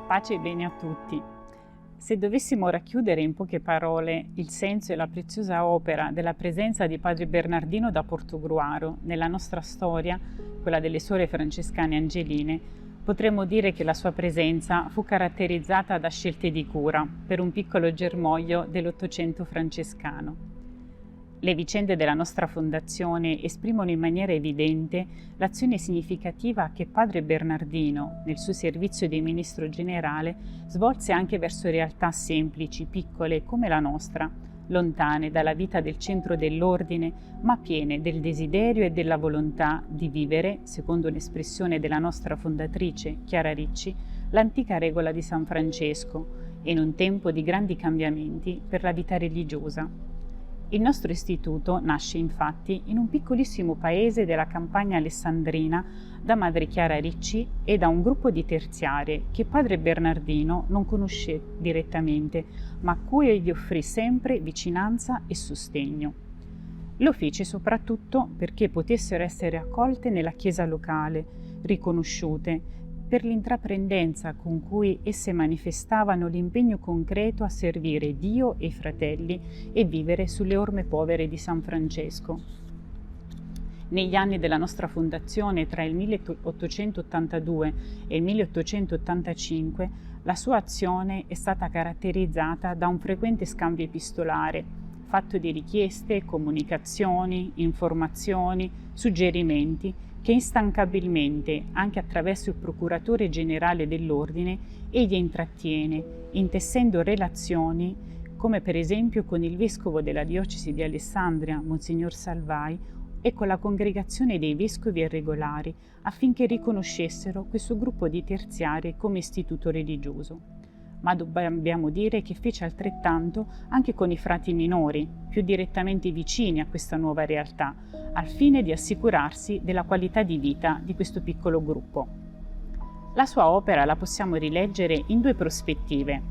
Pace e bene a tutti. Se dovessimo racchiudere in poche parole il senso e la preziosa opera della presenza di Padre Bernardino da Portogruaro nella nostra storia, quella delle suore francescane angeline, potremmo dire che la sua presenza fu caratterizzata da scelte di cura per un piccolo germoglio dell'Ottocento francescano. Le vicende della nostra fondazione esprimono in maniera evidente l'azione significativa che Padre Bernardino, nel suo servizio di ministro generale, svolse anche verso realtà semplici, piccole come la nostra, lontane dalla vita del centro dell'ordine, ma piene del desiderio e della volontà di vivere, secondo un'espressione della nostra fondatrice Chiara Ricci, l'antica regola di San Francesco, in un tempo di grandi cambiamenti per la vita religiosa. Il nostro istituto nasce infatti in un piccolissimo paese della campagna alessandrina da Madre Chiara Ricci e da un gruppo di terziarie che Padre Bernardino non conosce direttamente, ma a cui egli offrì sempre vicinanza e sostegno. Lo fece soprattutto perché potessero essere accolte nella chiesa locale, riconosciute, per l'intraprendenza con cui esse manifestavano l'impegno concreto a servire Dio e i fratelli e vivere sulle orme povere di San Francesco. Negli anni della nostra fondazione, tra il 1882 e il 1885, la sua azione è stata caratterizzata da un frequente scambio epistolare, fatto di richieste, comunicazioni, informazioni, suggerimenti, che instancabilmente, anche attraverso il procuratore generale dell'ordine, egli intrattiene, intessendo relazioni, come per esempio con il vescovo della diocesi di Alessandria, Monsignor Salvai, e con la congregazione dei vescovi e regolari, affinché riconoscessero questo gruppo di terziari come istituto religioso. Ma dobbiamo dire che fece altrettanto anche con i frati minori, più direttamente vicini a questa nuova realtà, al fine di assicurarsi della qualità di vita di questo piccolo gruppo. La sua opera la possiamo rileggere in due prospettive.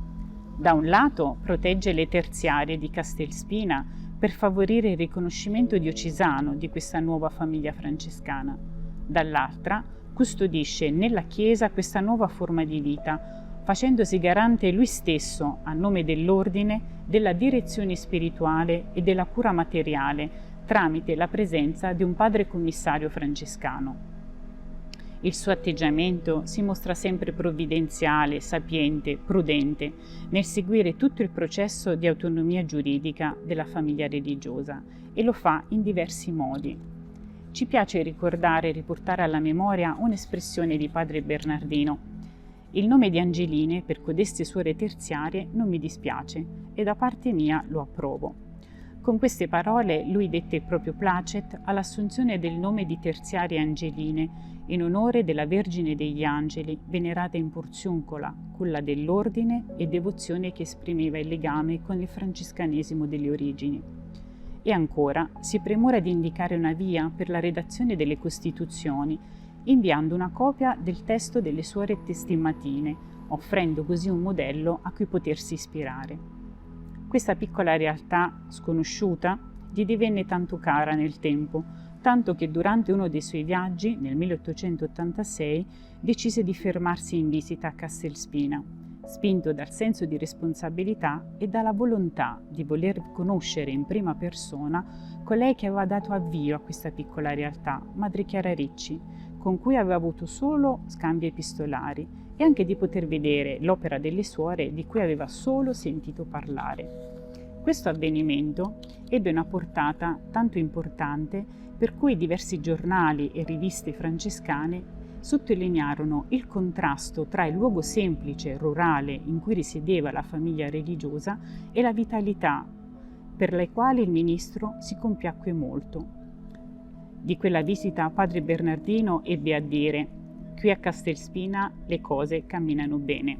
Da un lato protegge le terziarie di Castelspina per favorire il riconoscimento diocesano di questa nuova famiglia francescana. Dall'altra custodisce nella Chiesa questa nuova forma di vita, facendosi garante lui stesso, a nome dell'ordine, della direzione spirituale e della cura materiale, tramite la presenza di un padre commissario francescano. Il suo atteggiamento si mostra sempre provvidenziale, sapiente, prudente, nel seguire tutto il processo di autonomia giuridica della famiglia religiosa, e lo fa in diversi modi. Ci piace ricordare e riportare alla memoria un'espressione di Padre Bernardino: il nome di Angeline per codeste suore terziarie non mi dispiace e da parte mia lo approvo. Con queste parole lui dette il proprio placet all'assunzione del nome di terziarie Angeline in onore della Vergine degli Angeli, venerata in Porziuncola, culla dell'ordine e devozione che esprimeva il legame con il francescanesimo delle origini. E ancora si premura di indicare una via per la redazione delle Costituzioni, inviando una copia del testo delle suore testimmatine, offrendo così un modello a cui potersi ispirare. Questa piccola realtà sconosciuta gli divenne tanto cara nel tempo, tanto che durante uno dei suoi viaggi, nel 1886, decise di fermarsi in visita a Castelspina, spinto dal senso di responsabilità e dalla volontà di voler conoscere in prima persona colei che aveva dato avvio a questa piccola realtà, Madre Chiara Ricci, con cui aveva avuto solo scambi epistolari, e anche di poter vedere l'opera delle suore di cui aveva solo sentito parlare. Questo avvenimento ebbe una portata tanto importante per cui diversi giornali e riviste francescane sottolinearono il contrasto tra il luogo semplice, rurale, in cui risiedeva la famiglia religiosa e la vitalità per le quali il ministro si compiacque molto. Di quella visita Padre Bernardino ebbe a dire: qui a Castelspina le cose camminano bene.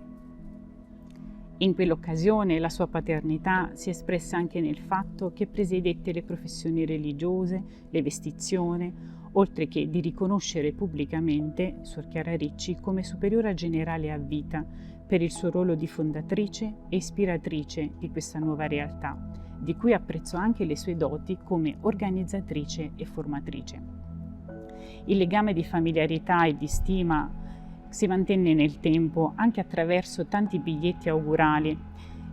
In quell'occasione la sua paternità si espresse anche nel fatto che presiedette le professioni religiose, le vestizione, oltre che di riconoscere pubblicamente Suor Chiara Ricci come superiora generale a vita per il suo ruolo di fondatrice e ispiratrice di questa nuova realtà, di cui apprezzò anche le sue doti come organizzatrice e formatrice. Il legame di familiarità e di stima Si mantenne nel tempo anche attraverso tanti biglietti augurali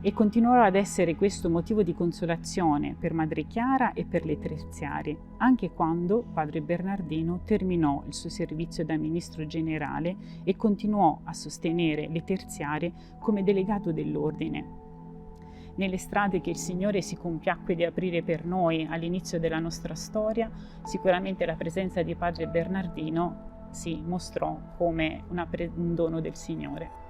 e continuò ad essere questo motivo di consolazione per Madre Chiara e per le terziarie, anche quando padre Bernardino terminò il suo servizio da ministro generale e continuò a sostenere le terziarie come delegato dell'ordine. Nelle strade che il Signore si compiacque di aprire per noi all'inizio della nostra storia, sicuramente la presenza di padre Bernardino si mostrò come un dono del Signore.